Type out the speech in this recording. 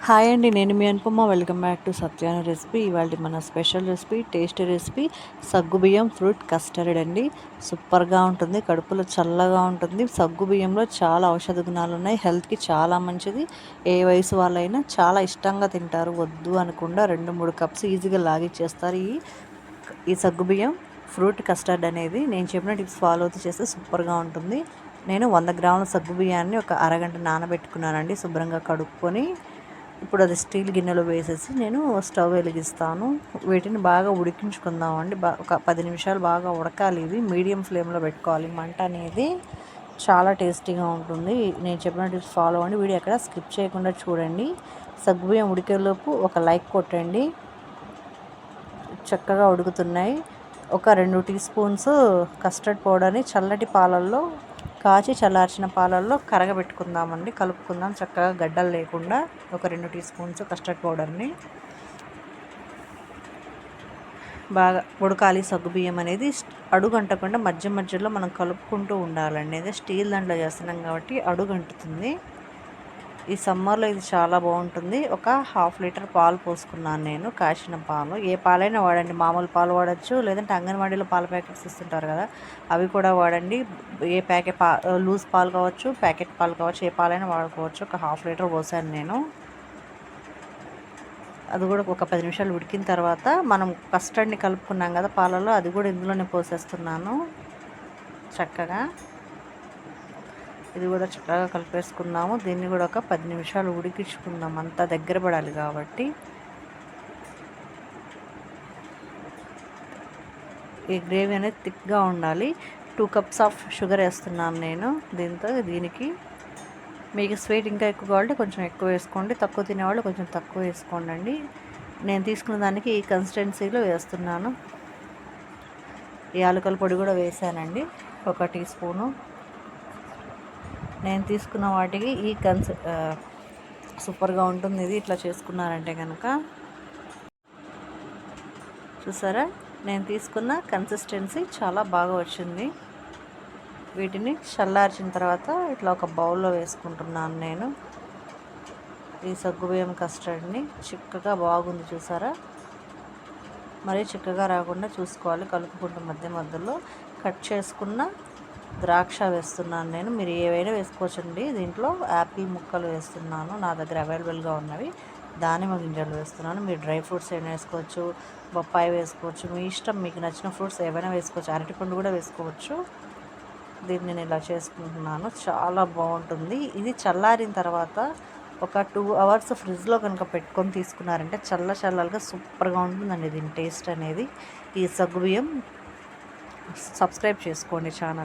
Hi అండి, నేను మీ Anupama. Welcome back to సత్యాన recipe. ఇవాళ మన స్పెషల్ రెసిపీ, టేస్టీ రెసిపీ సగ్గు బియ్యం ఫ్రూట్ కస్టర్డ్ అండి. సూపర్గా ఉంటుంది, కడుపులో చల్లగా ఉంటుంది. సగ్గు బియ్యంలో చాలా ఔషధ గుణాలు ఉన్నాయి, హెల్త్కి చాలా మంచిది. ఏ వయసు వాళ్ళైనా చాలా ఇష్టంగా తింటారు. వద్దు అనకుండా 2-3 కప్స్ ఈజీగా లాగిచ్చేస్తారు ఈ సగ్గు బియ్యం ఫ్రూట్ కస్టర్డ్ అనేది. నేను చెప్పిన టిప్స్ ఫాలో అవుతూ చేస్తే సూపర్గా ఉంటుంది. నేను 100 గ్రాముల సగ్గు బియ్యాన్ని ఒక అరగంట నానబెట్టుకున్నానండి, శుభ్రంగా కడుక్కొని. ఇప్పుడు అది స్టీల్ గిన్నెలో వేసేసి నేను స్టవ్ వెలిగిస్తాను. వీటిని బాగా ఉడికించుకుందామండి. ఒక 10 నిమిషాలు బాగా ఉడకాలి. ఇవి మీడియం ఫ్లేమ్లో పెట్టుకోవాలి మంట అనేది. చాలా టేస్టీగా ఉంటుంది. నేను చెప్పిన టిప్స్ ఫాలో అవ్వండి, వీడియో ఎక్కడ స్కిప్ చేయకుండా చూడండి. సగ్గుబియ్యం ఉడికేలోపు ఒక లైక్ కొట్టండి. చక్కగా ఉడుకుతున్నాయి. ఒక 2 టీ స్పూన్స్ కస్టర్డ్ పౌడర్ని చల్లటి పాలల్లో కాచి చల్లార్చిన పాలల్లో కరగబెట్టుకుందామండి. కలుపుకుందాం చక్కగా గడ్డలు లేకుండా. ఒక 2 టీ స్పూన్స్ కస్టర్డ్ పౌడర్ని బాగా ఉడకాలి. సగ్గుబియ్యం అనేది అడుగంటకుండా మధ్య మధ్యలో మనం కలుపుకుంటూ ఉండాలండి. అదే స్టీల్ దాంట్లో చేస్తున్నాం కాబట్టి అడుగంటుతుంది. ఈ సమ్మర్లో ఇది చాలా బాగుంటుంది. ఒక 1/2 లీటర్ పాలు పోసుకున్నాను నేను, కాచిన పాలు. ఏ పాలైనా వాడండి, మామూలు పాలు వాడచ్చు, లేదంటే అంగన్వాడీలో పాల ప్యాకెట్స్ ఇస్తుంటారు కదా, అవి కూడా వాడండి. ఏ ప్యాకెట్ లూజ్ పాలు కావచ్చు, ప్యాకెట్ పాలు కావచ్చు, ఏ పాలైనా వాడుకోవచ్చు. ఒక 1/2 లీటర్ పోసాను నేను. అది కూడా ఒక 10 నిమిషాలు ఉడికిన తర్వాత మనం కస్టర్డ్ని కలుపుకున్నాం కదా పాలలో, అది కూడా ఇందులోనే పోసేస్తున్నాను చక్కగా. ఇది కూడా చక్కగా కలిపేసుకుందాము. దీన్ని కూడా ఒక 10 నిమిషాలు ఉడికించుకుందాం, అంతా దగ్గర పడాలి కాబట్టి. ఈ గ్రేవీ అనేది థిక్గా ఉండాలి. 2 కప్స్ ఆఫ్ షుగర్ వేస్తున్నాను నేను దీనికి. మీకు స్వీట్ ఇంకా ఎక్కువ కావాలంటే కొంచెం ఎక్కువ వేసుకోండి, తక్కువ తినేవాళ్ళు కొంచెం తక్కువ వేసుకోండి. నేను తీసుకున్న దానికి ఈ కన్సిస్టెన్సీలో వేస్తున్నాను. యాలకుల పొడి కూడా వేసానండి, 1 టీ స్పూను. నేను తీసుకున్న వాటికి సూపర్గా ఉంటుంది ఇది, ఇట్లా చేసుకున్నారంటే కనుక. చూసారా, నేను తీసుకున్న కన్సిస్టెన్సీ చాలా బాగా వచ్చింది. వీటిని చల్లార్చిన తర్వాత ఇట్లా ఒక బౌల్లో వేసుకుంటున్నాను నేను. ఈ సగ్గుబియ్యం కస్టర్డ్ని చిక్కగా బాగుంది చూసారా. మరీ చిక్కగా రాకుండా చూసుకోవాలి, కలుపుకుంటూ మధ్య మధ్యలో. కట్ చేసుకున్న ద్రాక్ష వేస్తున్నాను నేను. మీరు ఏవైనా వేసుకోవచ్చండి. దీంట్లో యాపిల్ ముక్కలు వేస్తున్నాను, నా దగ్గర అవైలబుల్గా ఉన్నవి. దానిమ్మ గింజలు వేస్తున్నాను. మీరు డ్రై ఫ్రూట్స్ ఏమైనా వేసుకోవచ్చు, బొప్పాయి వేసుకోవచ్చు, మీ ఇష్టం. మీకు నచ్చిన ఫ్రూట్స్ ఏవైనా వేసుకోవచ్చు, అరటిపండు కూడా వేసుకోవచ్చు. దీన్ని నేను ఇలా చేసుకుంటున్నాను, చాలా బాగుంటుంది. ఇది చల్లారిన తర్వాత ఒక 2 అవర్స్ ఫ్రిడ్జ్లో కనుక పెట్టుకొని తీసుకున్నారంటే చల్లగా సూపర్గా ఉంటుందండి దీని టేస్ట్ అనేది. ఈ సగ్గుబియ్యం సబ్స్క్రైబ్ చేసుకోండి ఛానల్.